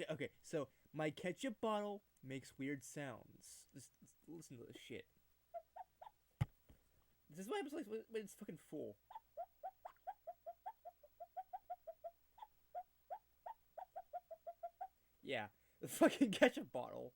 Okay. So my ketchup bottle makes weird sounds. Just listen to this shit. This is what happens like when it's fucking full. Yeah, the fucking ketchup bottle.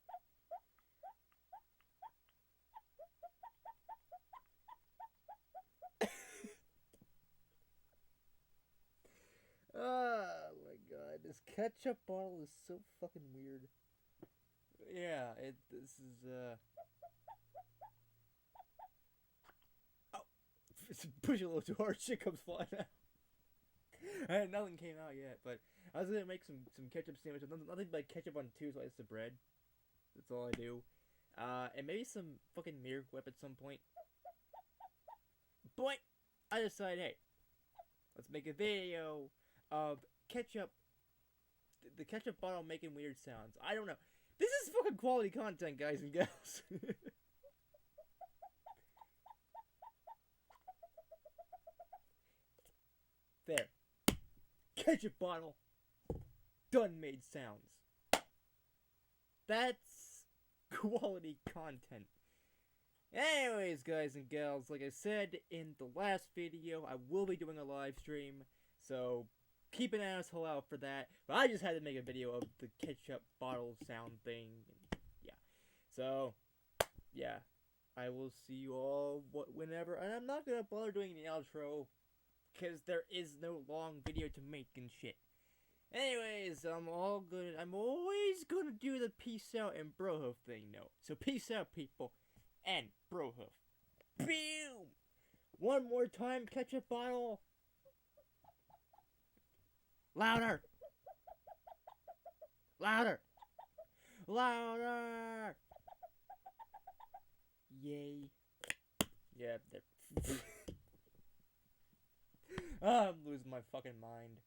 Oh my god, this ketchup bottle is so fucking weird. Yeah, this is oh, push it a little too hard, shit comes flying out. Nothing came out yet, but I was gonna make some ketchup sandwiches. Nothing but ketchup on two slices of bread. That's all I do. And maybe some fucking Miracle Whip at some point. But I decided, hey, let's make a video of ketchup, the ketchup bottle making weird sounds. I don't know. This is fucking quality content, guys and gals. There. Ketchup bottle. Done made sounds. That's quality content. Anyways, guys and gals, like I said in the last video, I will be doing a live stream, so keep an asshole out for that. But I just had to make a video of the ketchup bottle sound thing. And yeah. So, yeah. I will see you all whenever. And I'm not going to bother doing the outro, because there is no long video to make and shit. Anyways, I'm always gonna do the peace out and brohoof thing, no. So peace out, people, and brohoof. Boom! One more time, ketchup bottle. Louder! Louder! Louder! Yay. Yeah, I'm losing my fucking mind.